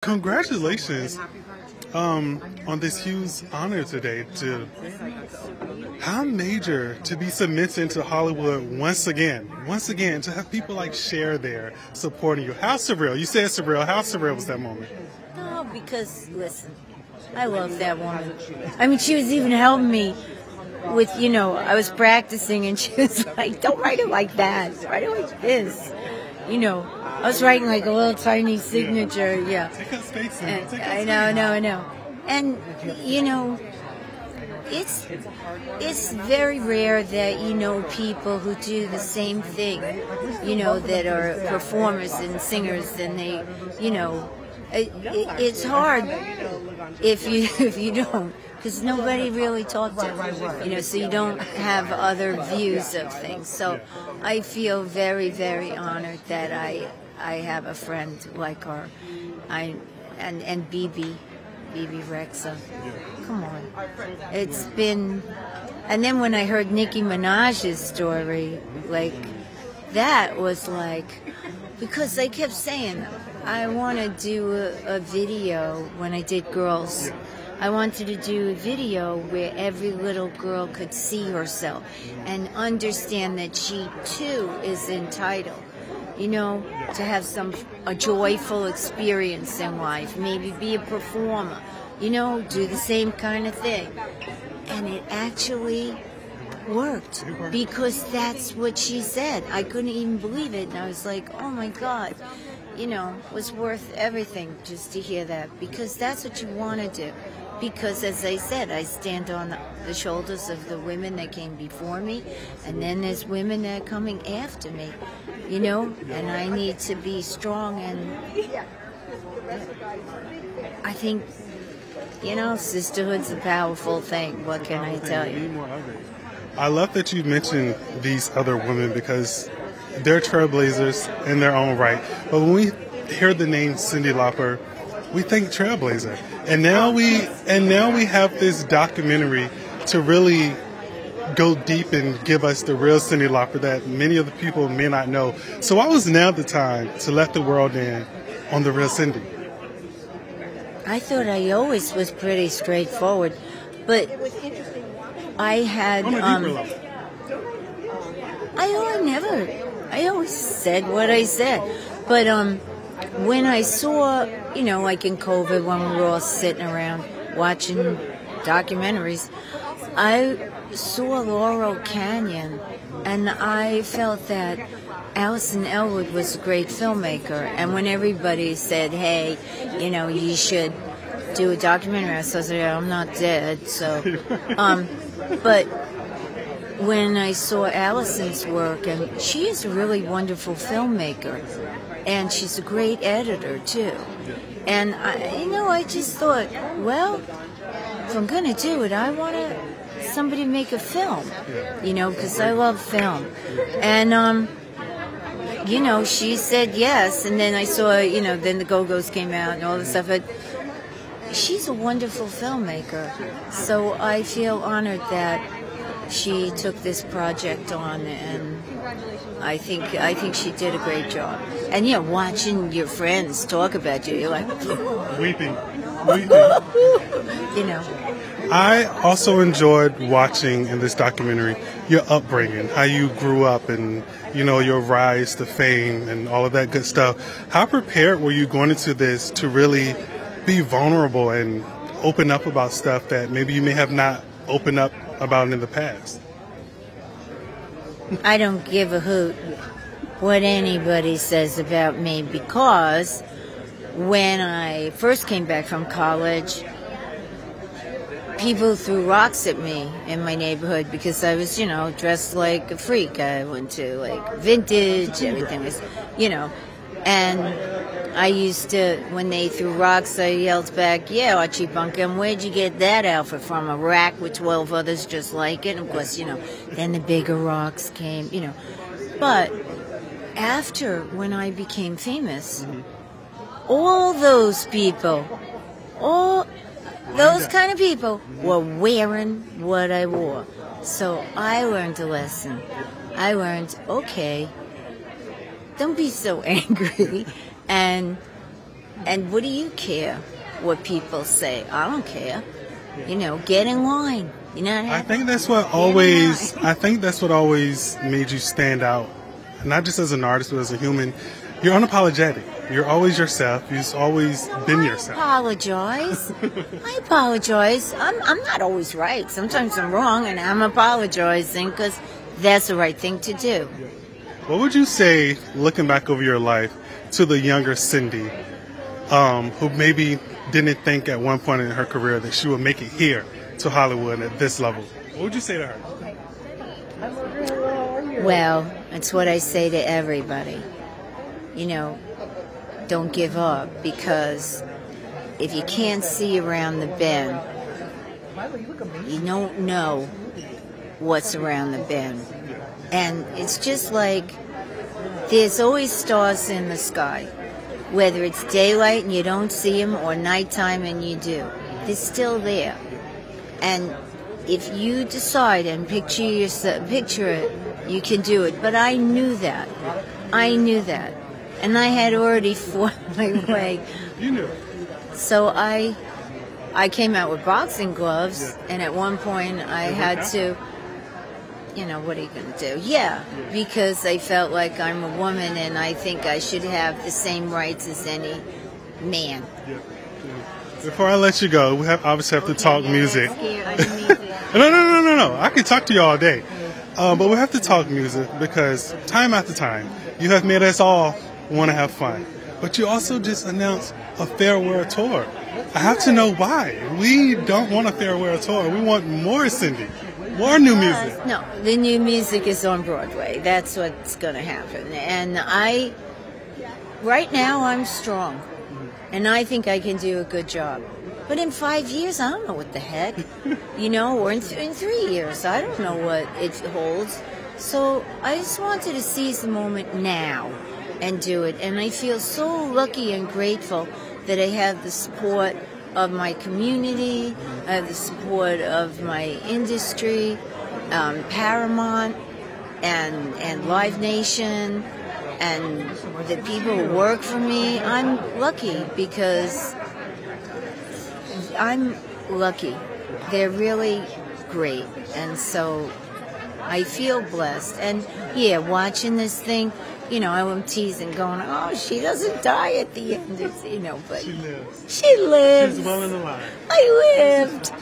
Congratulations on this huge honor today. How major to be cemented into Hollywood once again, to have people like Cher there supporting you. How surreal. You said surreal. How surreal was that moment? No, because, listen, I love that woman. I mean, she was even helping me with, I was practicing and she was like, don't write it like that. Write it like this. I was writing like a little tiny signature, yeah. Take up space now. I know. And, it's very rare that, people who do the same thing, that are performers and singers, and they, it's hard if you don't, because nobody really talks to, so you don't have other views of things. So I feel very, very honored that I have a friend like her. And BB Rexa. Come on. It's been... And then when I heard Nicki Minaj's story, like, that was like... Because they kept saying, I want to do a video when I did Girls. I wanted to do a video where every little girl could see herself and understand that she, too, is entitled. To have a joyful experience in life, maybe be a performer, do the same kind of thing. And it actually worked because that's what she said. I couldn't even believe it. And I was like, oh my God, it was worth everything just to hear that, because that's what you want to do. Because, as I said, I stand on the shoulders of the women that came before me, and then there's women that are coming after me, and I need to be strong. And I think, sisterhood's a powerful thing. What can I tell you? I love that you mentioned these other women because they're trailblazers in their own right. But when we hear the name Cyndi Lauper, we think trailblazer. And now we have this documentary to really go deep and give us the real Cyndi Lauper that many of the people may not know. So why was now the time to let the world in on the real Cyndi? I thought I always was pretty straightforward, but I had I always said what I said, but when I saw, like in COVID, when we were all sitting around watching documentaries, I saw Laurel Canyon, and I felt that Alison Elwood was a great filmmaker. And when everybody said, hey, you should do a documentary, I said, I'm not dead. So, but when I saw Alison's work, and she is a really wonderful filmmaker, and she's a great editor too. And I just thought, well, if I'm going to do it, I want somebody to make a film, because I love film. And she said yes. And then I saw, then the Go-Go's came out and all this stuff. But she's a wonderful filmmaker, so I feel honored that she took this project on, and I think she did a great job. And watching your friends talk about you, you're like weeping. I also enjoyed watching in this documentary your upbringing, how you grew up, and your rise to fame and all of that good stuff. How prepared were you going into this to really be vulnerable and open up about stuff that maybe you may have not opened up about in the past? I don't give a hoot what anybody says about me, because when I first came back from college, people threw rocks at me in my neighborhood because I was, dressed like a freak. I went to like vintage, everything was, and I used to, when they threw rocks, I yelled back, yeah, Archie Bunkum, where'd you get that outfit from? A rack with 12 others just like it? And of course, then the bigger rocks came, But after, when I became famous, all those people, all those kind of people were wearing what I wore. So I learned a lesson. I learned, okay, don't be so angry, and And what do you care what people say? I don't care. You know, get in line. You know. I think that's what always. I think that's what always made you stand out, not just as an artist, but as a human. You're unapologetic. You're always yourself. You've always been yourself. I apologize. I apologize. I'm not always right. Sometimes I'm wrong, and I'm apologizing because that's the right thing to do. What would you say, looking back over your life, to the younger Cyndi, who maybe didn't think at one point in her career that she would make it here to Hollywood at this level? What would you say to her? Well, it's what I say to everybody. You know, don't give up, because if you can't see around the bend, you don't know what's around the bend. And it's just like there's always stars in the sky. Whether it's daylight and you don't see them or nighttime and you do, they're still there. And if you decide and picture it, you can do it. But I knew that. And I had already fought my way. You knew. So I came out with boxing gloves, and at one point I had to, you know, what are you going to do? Yeah, because I felt like I'm a woman and I think I should have the same rights as any man. Before I let you go, we obviously have to talk music. No. No. I can talk to you all day. But we have to talk music because time after time, you have made us all want to have fun. But you also just announced a farewell tour. I have to know why. We don't want a farewell tour. We want more Cyndi, more new music. No, the new music is on Broadway. That's what's going to happen. And right now I'm strong. And I think I can do a good job. But in 5 years, I don't know what the heck. You know, or in 3 years, I don't know what it holds. So I just wanted to seize the moment now and do it. And I feel so lucky and grateful that I have the support of my community, I have the support of my industry, Paramount, and Live Nation, and the people who work for me. I'm lucky because I'm lucky. They're really great. And so I feel blessed. And yeah, watching this thing, you know, I'm teasing, going, oh, she doesn't die at the end, you know, but She lives. She lives. She's well in the line. I lived.